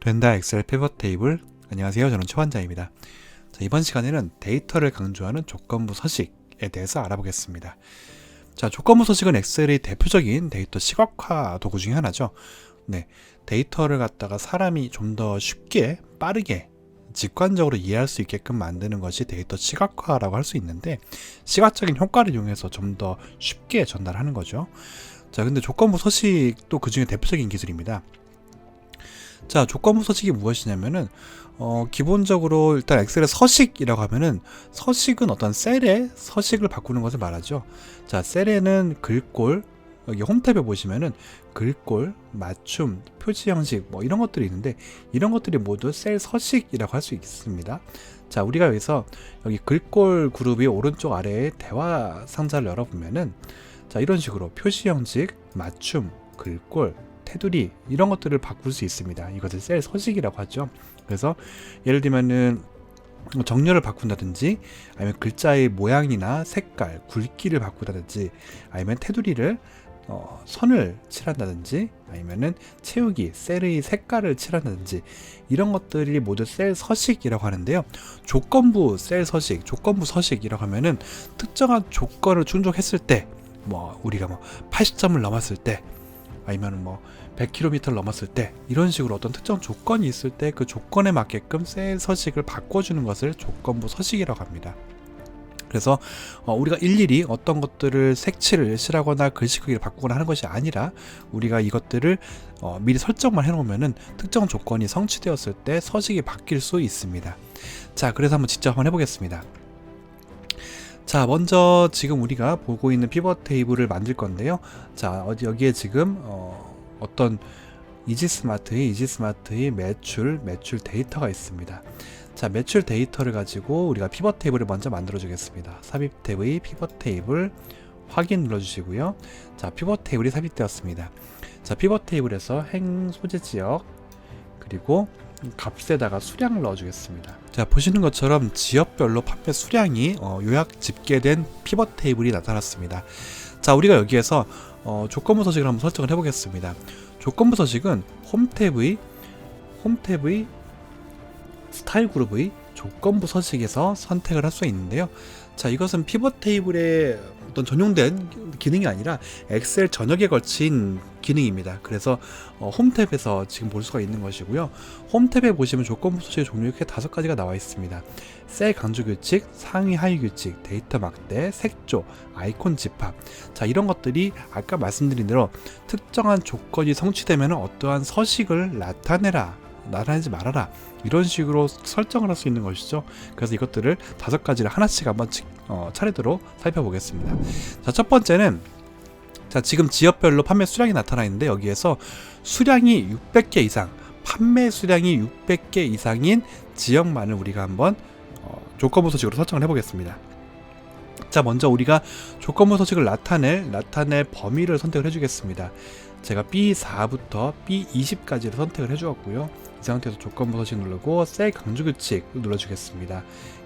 벤다 엑셀 피벗 테이블. 안녕하세요, 저는 최환자입니다. 자, 이번 시간에는 데이터를 강조하는 조건부 서식에 대해서 알아보겠습니다. 자, 조건부 서식은 엑셀의 대표적인 데이터 시각화 도구 중에 하나죠. 네, 데이터를 갖다가 사람이 좀 더 쉽게 빠르게 직관적으로 이해할 수 있게끔 만드는 것이 데이터 시각화라고 할 수 있는데, 시각적인 효과를 이용해서 좀 더 쉽게 전달하는 거죠. 자, 근데 조건부 서식도 그 중에 대표적인 기술입니다. 자, 조건부 서식이 무엇이냐면은 기본적으로 일단 엑셀의 서식이라고 하면은, 서식은 어떤 셀의 서식을 바꾸는 것을 말하죠. 자, 셀에는 글꼴, 여기 홈 탭에 보시면은 글꼴, 맞춤, 표시 형식 뭐 이런 것들이 있는데, 이런 것들이 모두 셀 서식이라고 할 수 있습니다. 자, 우리가 여기서 여기 글꼴 그룹이 오른쪽 아래에 대화 상자를 열어보면은, 자, 이런 식으로 표시 형식, 맞춤, 글꼴, 테두리 이런 것들을 바꿀 수 있습니다. 이것을 셀 서식이라고 하죠. 그래서 예를 들면은 정렬을 바꾼다든지, 아니면 글자의 모양이나 색깔, 굵기를 바꾸다든지, 아니면 테두리를 선을 칠한다든지, 아니면은 채우기, 셀의 색깔을 칠한다든지, 이런 것들이 모두 셀 서식이라고 하는데요. 조건부 셀 서식, 조건부 서식이라고 하면은 특정한 조건을 충족했을 때, 뭐 우리가 뭐 80점을 넘었을 때, 아니면 뭐 100km를 넘었을 때, 이런 식으로 어떤 특정 조건이 있을 때 그 조건에 맞게끔 셀 서식을 바꿔주는 것을 조건부 서식이라고 합니다. 그래서 우리가 일일이 어떤 것들을 색칠을 칠하거나 글씨 크기를 바꾸거나 하는 것이 아니라, 우리가 이것들을 미리 설정만 해놓으면은 특정 조건이 성취되었을 때 서식이 바뀔 수 있습니다. 자, 그래서 한번 직접 한번 해보겠습니다. 자, 먼저 지금 우리가 보고 있는 피벗 테이블을 만들 건데요. 자, 여기에 지금 어떤 이지스마트의 매출 데이터가 있습니다. 자, 매출 데이터를 가지고 우리가 피벗 테이블을 먼저 만들어 주겠습니다. 삽입 탭의 피벗 테이블 확인 눌러 주시고요. 자, 피벗 테이블이 삽입되었습니다. 자, 피벗 테이블에서 행 소재 지역, 그리고 값에다가 수량을 넣어 주겠습니다. 자, 보시는 것처럼 지역별로 판매 수량이 요약 집계된 피벗 테이블이 나타났습니다. 자, 우리가 여기에서 조건부 서식을 한번 설정을 해보겠습니다. 조건부 서식은 홈 탭의 스타일 그룹의 조건부 서식에서 선택을 할 수 있는데요. 자, 이것은 피벗 테이블의 어떤 전용된 기능이 아니라 엑셀 전역에 걸친 기능입니다. 그래서 홈 탭에서 지금 볼 수가 있는 것이고요. 홈 탭에 보시면 조건부 서식의 종류 이렇게 5가지가 나와 있습니다. 셀 강조 규칙, 상위 하위 규칙, 데이터 막대, 색조, 아이콘 집합. 자, 이런 것들이 아까 말씀드린 대로 특정한 조건이 성취되면 어떠한 서식을 나타내지 말아라, 이런 식으로 설정을 할 수 있는 것이죠. 그래서 이것들을 5가지를 하나씩 한번 차례대로 살펴보겠습니다. 자, 첫 번째는, 자, 지금 지역별로 판매 수량이 나타나 있는데, 여기에서 수량이 600개 이상, 판매 수량이 600개 이상인 지역만을 우리가 한번 조건부 서식으로 설정을 해보겠습니다. 자, 먼저 우리가 조건부 서식을 나타낼 범위를 선택을 해주겠습니다. 제가 B4부터 B20까지를 선택을 해주었고요. 이 상태에서 조건부 서식 누르고 셀 강조 규칙 눌러주겠습니다.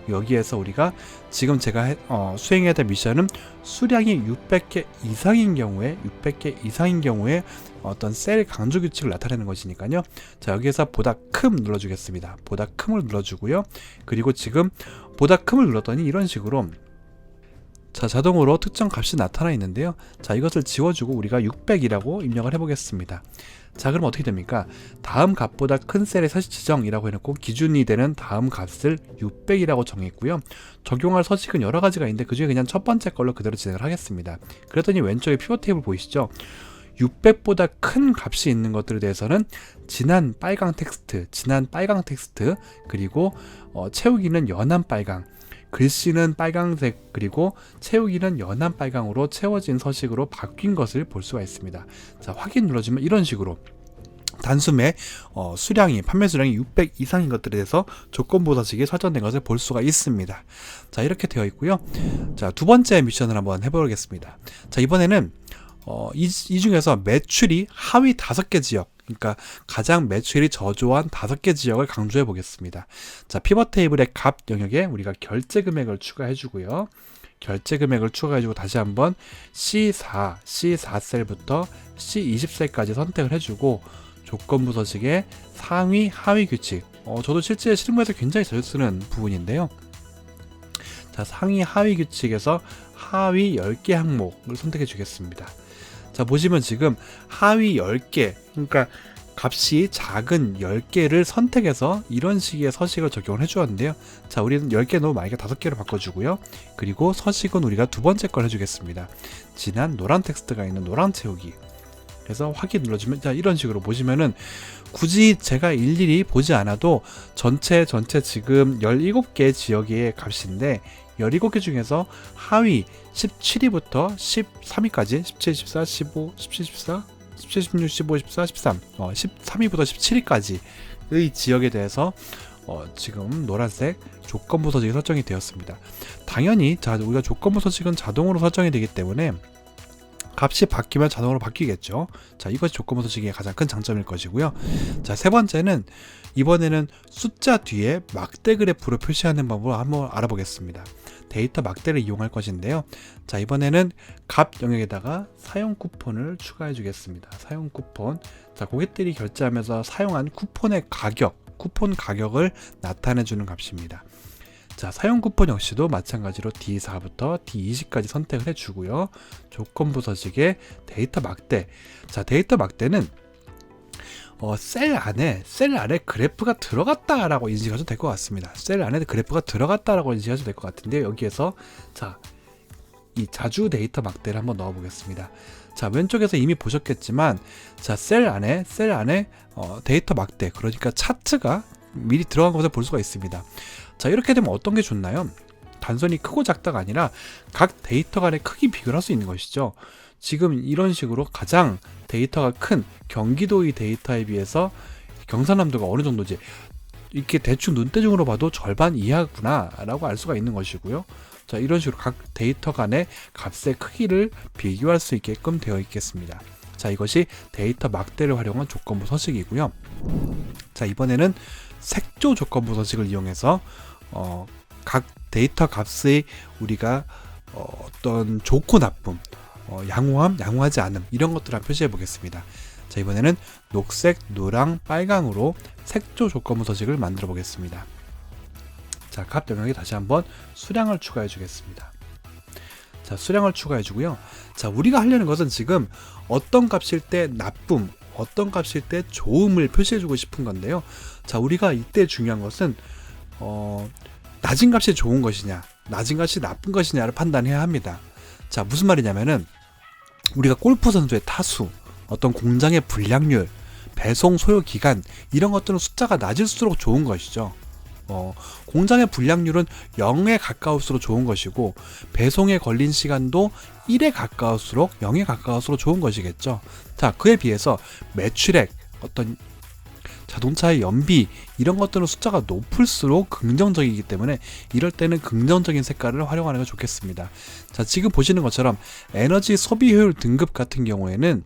여기에서 우리가 지금 제가 수행해야 될 미션은 수량이 600개 이상인 경우에 어떤 셀 강조 규칙을 나타내는 것이니까요. 자, 여기에서 보다 큼 눌러주겠습니다. 보다 큼을 눌러주고요. 그리고 지금 보다 큼을 눌렀더니 이런 식으로, 자, 자동으로 특정 값이 나타나 있는데요. 자, 이것을 지워주고 우리가 600이라고 입력을 해보겠습니다. 자, 그럼 어떻게 됩니까? 다음 값보다 큰 셀의 서식 지정이라고 해놓고 기준이 되는 다음 값을 600이라고 정했고요. 적용할 서식은 여러 가지가 있는데, 그 중에 그냥 첫 번째 걸로 그대로 진행을 하겠습니다. 그랬더니 왼쪽에 피벗 테이블 보이시죠? 600보다 큰 값이 있는 것들에 대해서는 진한 빨강 텍스트, 그리고 채우기는 연한 빨강, 글씨는 빨강색, 그리고 채우기는 연한 빨강으로 채워진 서식으로 바뀐 것을 볼 수가 있습니다. 자, 확인 눌러주면 이런 식으로 단숨에 판매 수량이 600 이상인 것들에 대해서 조건부 서식이 설정된 것을 볼 수가 있습니다. 자, 이렇게 되어 있고요. 자, 두 번째 미션을 한번 해보겠습니다. 자, 이번에는 이 중에서 매출이 하위 5개 지역, 그러니까 가장 매출이 저조한 5개 지역을 강조해 보겠습니다. 자, 피벗 테이블의 값 영역에 우리가 결제 금액을 추가해 주고요. 결제 금액을 추가해 주고 다시 한번 C4셀부터 C20셀까지 선택을 해 주고, 조건부 서식의 상위, 하위 규칙. 저도 실제 실무에서 굉장히 자주 쓰는 부분인데요. 자, 상위, 하위 규칙에서 하위 10개 항목을 선택해 주겠습니다. 자, 보시면 지금 하위 10개, 그러니까 값이 작은 10개를 선택해서 이런 식의 서식을 적용을 해주었는데요. 자, 우리는 10개 놓으면 만약에 5개로 바꿔주고요. 그리고 서식은 우리가 두 번째 걸 해주겠습니다. 진한 노란 텍스트가 있는 노랑 채우기. 그래서 확인 눌러주면, 자, 이런 식으로 보시면은 굳이 제가 일일이 보지 않아도 전체 지금 17개 지역의 값인데 17개 중에서 하위 17위부터 13위까지 17, 14, 15, 17, 14, 17, 16, 15, 14, 13 13위부터 17위까지의 지역에 대해서 지금 노란색 조건부 서식이 설정이 되었습니다. 당연히 자, 우리가 조건부 서식은 자동으로 설정이 되기 때문에 값이 바뀌면 자동으로 바뀌겠죠. 자, 이것이 조건부 서식의 가장 큰 장점일 것이고요. 자, 세 번째는 이번에는 숫자 뒤에 막대 그래프로 표시하는 방법을 한번 알아보겠습니다. 데이터 막대를 이용할 것인데요. 자, 이번에는 값 영역에다가 사용 쿠폰을 추가해 주겠습니다. 사용 쿠폰. 자, 고객들이 결제하면서 사용한 쿠폰의 가격, 쿠폰 가격을 나타내 주는 값입니다. 자, 사용 쿠폰 역시도 마찬가지로 D4부터 D20까지 선택을 해주고요. 조건부 서식의 데이터 막대. 자, 데이터 막대는 셀 안에 그래프가 들어갔다라고 인식하셔도 될 것 같습니다. 셀 안에 그래프가 들어갔다라고 인식하셔도 될 것 같은데, 여기에서 자, 이 자주 데이터 막대를 한번 넣어 보겠습니다. 자, 왼쪽에서 이미 보셨겠지만, 자, 셀 안에 데이터 막대, 그러니까 차트가 미리 들어간 것을 볼 수가 있습니다. 자, 이렇게 되면 어떤 게 좋나요? 단순히 크고 작다가 아니라 각 데이터 간의 크기 비교를 할 수 있는 것이죠. 지금 이런 식으로 가장 데이터가 큰 경기도의 데이터에 비해서 경상남도가 어느 정도지, 이렇게 대충 눈대중으로 봐도 절반 이하구나 라고 알 수가 있는 것이고요. 자, 이런 식으로 각 데이터 간의 값의 크기를 비교할 수 있게끔 되어 있겠습니다. 자, 이것이 데이터 막대를 활용한 조건부 서식이고요. 자, 이번에는 색조 조건부 서식을 이용해서 각 데이터 값의 우리가 어떤 좋고 나쁨, 양호함, 양호하지 않음, 이런 것들을 한번 표시해 보겠습니다. 자, 이번에는 녹색, 노랑, 빨강으로 색조 조건부 서식을 만들어 보겠습니다. 자, 값 영역에 다시 한번 수량을 추가해 주겠습니다. 자, 수량을 추가해 주고요. 자, 우리가 하려는 것은 지금 어떤 값일 때 나쁨, 어떤 값일 때 좋음을 표시해 주고 싶은 건데요. 자, 우리가 이때 중요한 것은 낮은 값이 좋은 것이냐, 낮은 값이 나쁜 것이냐를 판단해야 합니다. 자, 무슨 말이냐면은 우리가 골프 선수의 타수, 어떤 공장의 불량률, 배송 소요 기간, 이런 것들은 숫자가 낮을수록 좋은 것이죠. 공장의 불량률은 0에 가까울수록 좋은 것이고, 배송에 걸린 시간도 1에 가까울수록 0에 가까울수록 좋은 것이겠죠. 자, 그에 비해서 매출액, 어떤 자동차의 연비, 이런 것들은 숫자가 높을수록 긍정적이기 때문에 이럴 때는 긍정적인 색깔을 활용하는 게 좋겠습니다. 자, 지금 보시는 것처럼 에너지 소비 효율 등급 같은 경우에는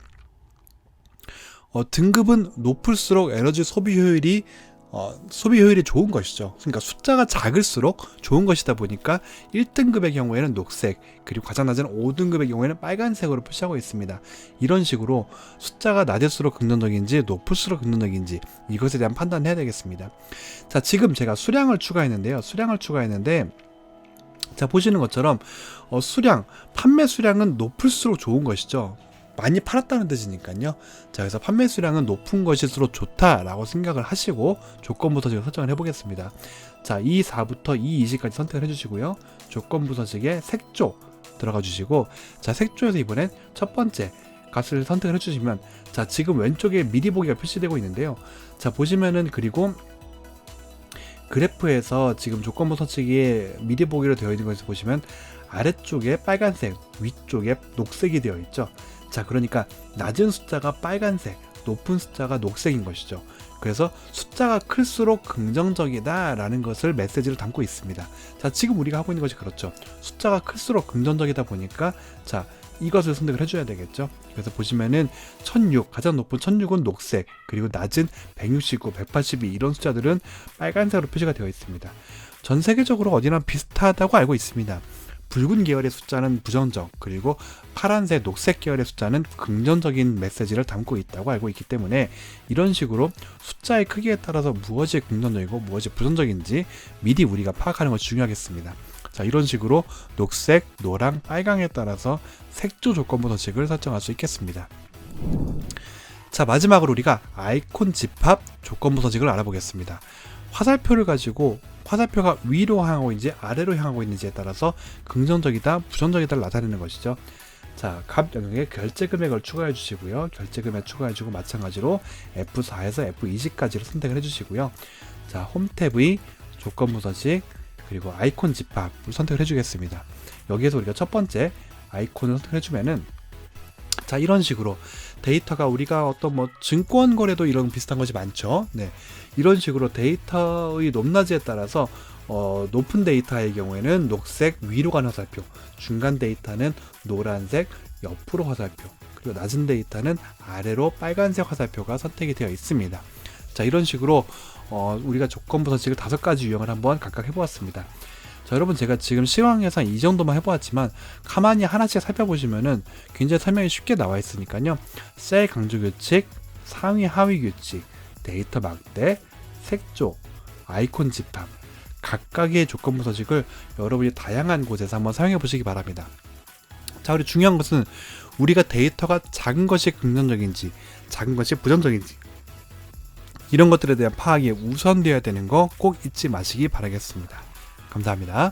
등급은 높을수록 에너지 소비 효율이 좋은 것이죠. 그러니까 숫자가 작을수록 좋은 것이다 보니까 1등급의 경우에는 녹색, 그리고 가장 낮은 5등급의 경우에는 빨간색으로 표시하고 있습니다. 이런 식으로 숫자가 낮을수록 긍정적인지 높을수록 긍정적인지 이것에 대한 판단을 해야 되겠습니다. 자, 지금 제가 수량을 추가했는데요. 자, 보시는 것처럼 판매 수량은 높을수록 좋은 것이죠. 많이 팔았다는 뜻이니까요. 자, 그래서 판매 수량은 높은 것일수록 좋다라고 생각을 하시고 조건부 서식을 설정을 해보겠습니다. 자, E4부터 E20까지 선택을 해주시고요. 조건부 서식에 색조 들어가 주시고, 자, 색조에서 이번엔 첫 번째 값을 선택을 해주시면, 자, 지금 왼쪽에 미리 보기가 표시되고 있는데요. 자, 보시면은, 그리고 그래프에서 지금 조건부 서식이 미리 보기로 되어 있는 것을 보시면 아래쪽에 빨간색, 위쪽에 녹색이 되어 있죠. 자, 그러니까 낮은 숫자가 빨간색, 높은 숫자가 녹색인 것이죠. 그래서 숫자가 클수록 긍정적이다 라는 것을 메시지로 담고 있습니다. 자, 지금 우리가 하고 있는 것이 그렇죠. 숫자가 클수록 긍정적이다 보니까, 자, 이것을 선택을 해줘야 되겠죠. 그래서 보시면은 1006, 가장 높은 1006은 녹색, 그리고 낮은 169, 182 이런 숫자들은 빨간색으로 표시가 되어 있습니다. 전 세계적으로 어디나 비슷하다고 알고 있습니다. 붉은 계열의 숫자는 부정적, 그리고 파란색, 녹색 계열의 숫자는 긍정적인 메시지를 담고 있다고 알고 있기 때문에 이런 식으로 숫자의 크기에 따라서 무엇이 긍정적이고 무엇이 부정적인지 미리 우리가 파악하는 것이 중요하겠습니다. 자, 이런 식으로 녹색, 노랑, 빨강에 따라서 색조 조건부 서식을 설정할 수 있겠습니다. 자, 마지막으로 우리가 아이콘 집합 조건부 서식을 알아보겠습니다. 화살표를 가지고 화살표가 위로 향하고 있는지 아래로 향하고 있는지에 따라서 긍정적이다, 부정적이다를 나타내는 것이죠. 자, 값 영역에 결제 금액을 추가해 주시고요. 결제 금액 추가해 주고 마찬가지로 F4에서 F20까지를 선택을 해 주시고요. 자, 홈 탭의 조건부 서식 그리고 아이콘 집합을 선택을 해 주겠습니다. 여기에서 우리가 첫 번째 아이콘을 선택해 주면은 자, 이런 식으로 데이터가 우리가 어떤 뭐 증권 거래도 이런 비슷한 것이 많죠. 네, 이런 식으로 데이터의 높낮이에 따라서 높은 데이터의 경우에는 녹색 위로 가는 화살표, 중간 데이터는 노란색 옆으로 화살표, 그리고 낮은 데이터는 아래로 빨간색 화살표가 선택이 되어 있습니다. 자, 이런 식으로 우리가 조건부 서식을 5가지 유형을 한번 각각 해보았습니다. 자, 여러분, 제가 지금 시황에서 이 정도만 해보았지만 가만히 하나씩 살펴보시면은 굉장히 설명이 쉽게 나와 있으니까요. 셀 강조 규칙, 상위 하위 규칙, 데이터 막대, 색조, 아이콘 집합, 각각의 조건부 서식을 여러분이 다양한 곳에서 한번 사용해 보시기 바랍니다. 자, 그리고 중요한 것은 우리가 데이터가 작은 것이 긍정적인지 작은 것이 부정적인지 이런 것들에 대한 파악이 우선되어야 되는 거 꼭 잊지 마시기 바라겠습니다. 감사합니다.